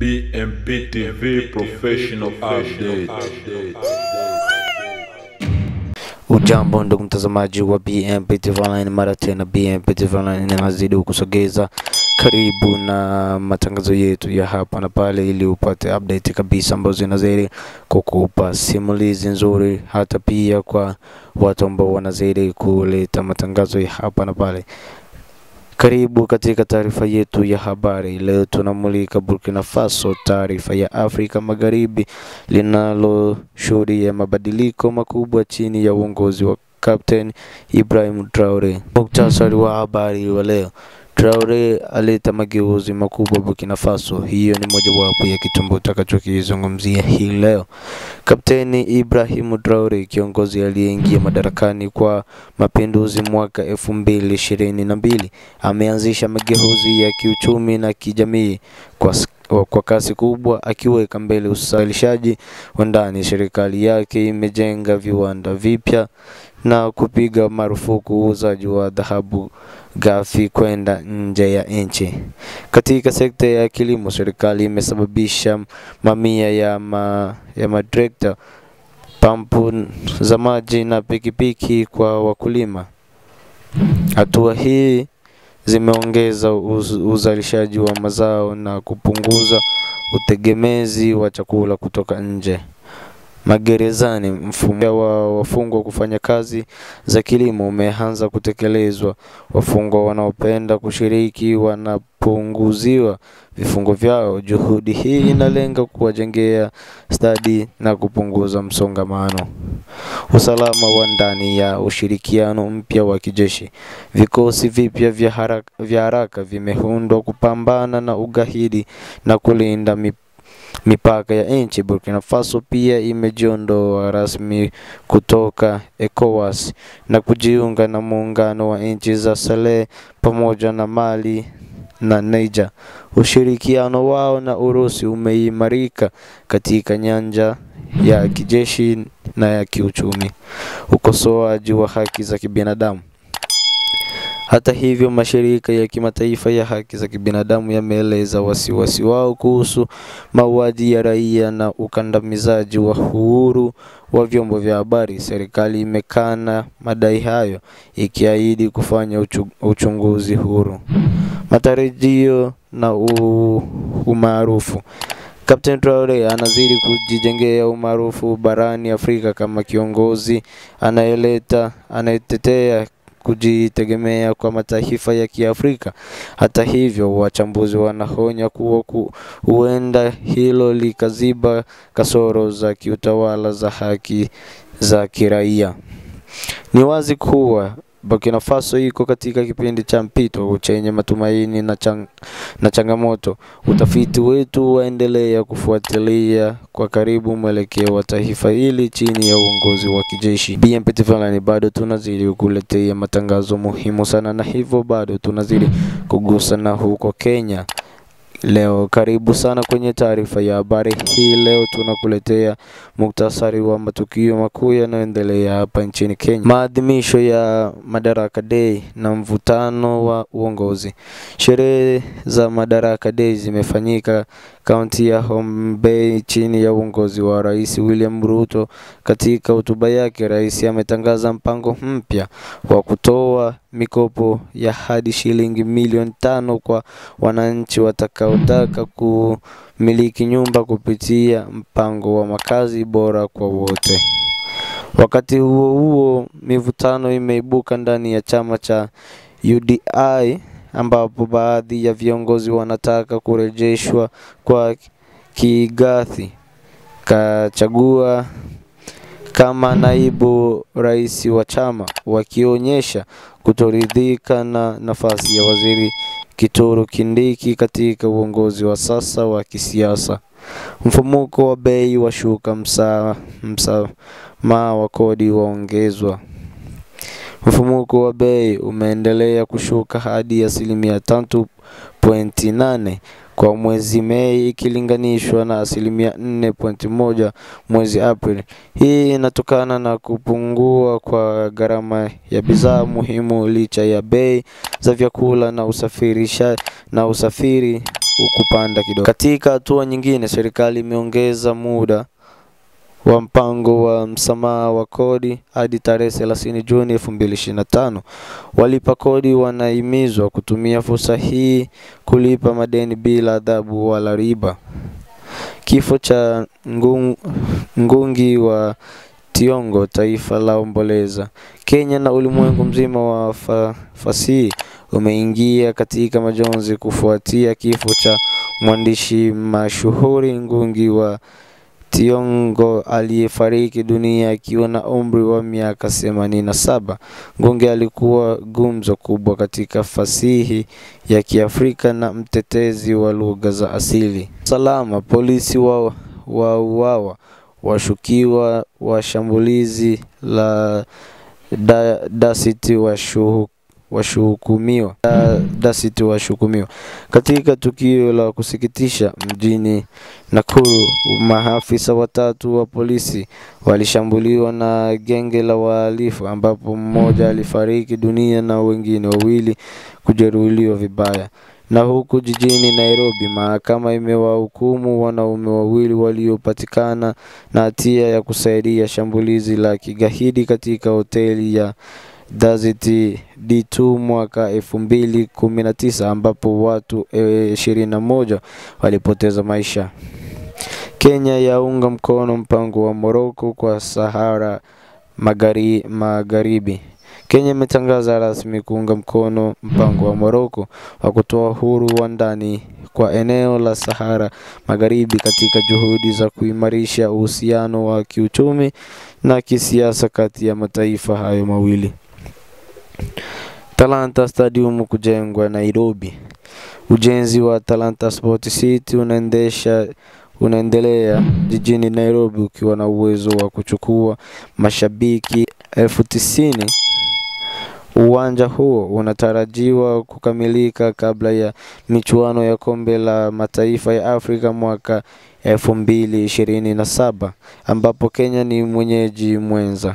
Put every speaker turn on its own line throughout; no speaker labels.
BMP TV Professional Update.
Ujambo ndugu mtazamaji wa BMP TV Online, mara tena BMP TV Online inazidi kusogeza karibu na matangazo yetu ya hapa na pale, ili upate update kabisa ambazo zinazidi kukupa simulizi nzuri, hata pia kwa watu ambao wanazidi kuleta matangazo ya hapa na pale. Karibu katika taarifa yetu ya habari. Leo tunamulika Burkina Faso, taarifa ya Afrika Magharibi linaloshuhudia mabadiliko makubwa chini ya uongozi wa Captain Ibrahim Traore. Muktasari wa habari wa leo. Traore aleta mageuzi makubwa Burkina Faso. Hiyo ni mojawapo ya kitu tutakachokizungumzia hii leo. Kapteni Ibrahim Traore, kiongozi aliyeingia madarakani kwa mapinduzi mwaka 2022, ameanzisha mageuzi ya kiuchumi na kijamii kwa kasi kubwa, akiweka mbele uzalishaji wa ndani. Serikali yake imejenga viwanda vipya na kupiga marufuku uuzaji wa dhahabu ghafi kwenda nje ya nchi. Katika sekta ya kilimo, serikali imesababisha mamia ya matrekta, pampu za maji na pikipiki kwa wakulima. Hatua hii zimeongeza uzalishaji wa mazao na kupunguza utegemezi wa chakula kutoka nje. Magerezani, mfumo wa wafungwa kufanya kazi za kilimo umeanza kutekelezwa. Wafungwa wanaopenda kushiriki wanapunguziwa vifungo vyao. Juhudi hii inalenga kuwajengea stadi na kupunguza msongamano. Usalama wa ndani ya ushirikiano mpya wa kijeshi. Vikosi vipya vya haraka vimeundwa kupambana na ugaidi na kulinda mipaka ya nchi. Burkina Faso pia imejiondoa rasmi kutoka ECOWAS na kujiunga na muungano wa nchi za Sahel pamoja na Mali na Niger. Ushirikiano wao na Urusi umeimarika katika nyanja ya kijeshi na ya kiuchumi. Ukosoaji wa haki za kibinadamu. Hata hivyo, mashirika ya kimataifa ya haki za kibinadamu yameeleza wasiwasi wao kuhusu mauaji ya raia na ukandamizaji wa uhuru wa vyombo vya habari. Serikali imekana madai hayo, ikiahidi kufanya uchunguzi huru. Matarajio na umaarufu. Captain Traore anazidi kujijengea umaarufu barani Afrika kama kiongozi anayetetea kujitegemea kwa mataifa ya Kiafrika. Hata hivyo, wachambuzi wanaonya kuwa huenda hilo likaziba kasoro za kiutawala za haki za kiraia. Ni wazi kuwa Burkina Faso iko katika kipindi cha mpito chenye matumaini na changamoto. Utafiti wetu waendelea kufuatilia kwa karibu mwelekeo wa taifa hili chini ya uongozi wa kijeshi. BMP TV Online bado tunazidi kukuletea matangazo muhimu sana, na hivyo bado tunazidi kugusa na huko Kenya. Leo karibu sana kwenye taarifa ya habari hii. Leo tunakuletea muktasari wa matukio makuu yanayoendelea hapa nchini Kenya. Maadhimisho ya Madaraka Day na mvutano wa uongozi. Sherehe za Madaraka Day zimefanyika kaunti ya Homa Bay chini ya uongozi wa Rais William Ruto. Katika hotuba yake, rais ametangaza mpango mpya wa kutoa mikopo ya hadi shilingi milioni 5 kwa wananchi watakaotaka kumiliki nyumba kupitia mpango wa makazi bora kwa wote. Wakati huo mivutano imeibuka ndani ya chama cha UDI, ambapo baadhi ya viongozi wanataka kurejeshwa kwa Kigathi Gachagua kama naibu rais wa chama, wakionyesha kutoridhika na nafasi ya waziri Kithure Kindiki katika uongozi wa sasa wa kisiasa. Mfumuko wa bei washuka, msamaha wa kodi waongezwa. Mfumuko wa bei umeendelea kushuka hadi 3.8 kwa mwezi Mei ikilinganishwa na 4.1 mwezi Aprili. Hii inatokana na kupungua kwa gharama ya bidhaa muhimu licha ya bei za vyakula na usafiri kupanda kidogo. Katika hatua nyingine, serikali imeongeza muda wa mpango wa msamaha wa kodi hadi tarehe 30 Juni 2025. Walipa kodi wanahimizwa kutumia fursa hii kulipa madeni bila adhabu wala riba. Kifo cha Ngugi wa Thiong'o, taifa la omboleza. Kenya na ulimwengu mzima wa fasihi umeingia katika majonzi kufuatia kifo cha mwandishi mashuhuri Ngugi wa Thiong'o aliyefariki dunia akiwa na umri wa miaka 87. Ngugi alikuwa gumzo kubwa katika fasihi ya Kiafrika na mtetezi wa lugha za asili. Salama, polisi wauawa, washukiwa wa shambulizi la Dasiti washukumiwa. Katika tukio la kusikitisha mjini Nakuru, maafisa watatu wa polisi walishambuliwa na genge la wahalifu ambapo mmoja alifariki dunia na wengine wawili kujeruhiwa vibaya. Na huku jijini Nairobi, mahakama imewahukumu wanaume wawili waliopatikana na hatia ya kusaidia shambulizi la kigaidi katika hoteli ya Dasiti D2 mwaka 2019 ambapo watu 21 walipoteza maisha. Kenya yaunga mkono mpango wa Morocco kwa Sahara Magharibi. Kenya imetangaza rasmi kuunga mkono mpango wa Morocco wa kutoa uhuru wa ndani kwa eneo la Sahara Magharibi katika juhudi za kuimarisha uhusiano wa kiuchumi na kisiasa kati ya mataifa hayo mawili. Talanta Stadium kujengwa Nairobi. Ujenzi wa Talanta Sport City unaendelea jijini Nairobi ukiwa na uwezo wa kuchukua mashabiki 90,000. Uwanja huo unatarajiwa kukamilika kabla ya michuano ya kombe la mataifa ya Afrika mwaka 2027 ambapo Kenya ni mwenyeji mwenza.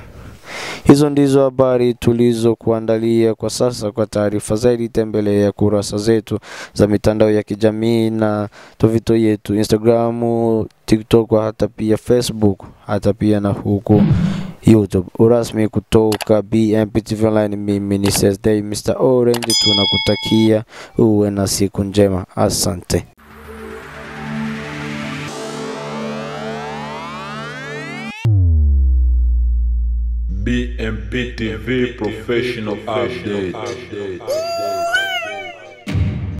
Hizo ndizo habari tulizokuandalia kwa sasa. Kwa taarifa zaidi tembelea kurasa zetu za mitandao ya kijamii na tovuti yetu Instagram, TikTok, hata pia Facebook, hata pia na huko YouTube. Urasmi kutoka BMP TV Online, mimi ni Thursday Mr. Orange, tunakutakia uwe na siku njema. Asante.
BMP TV Professional Update.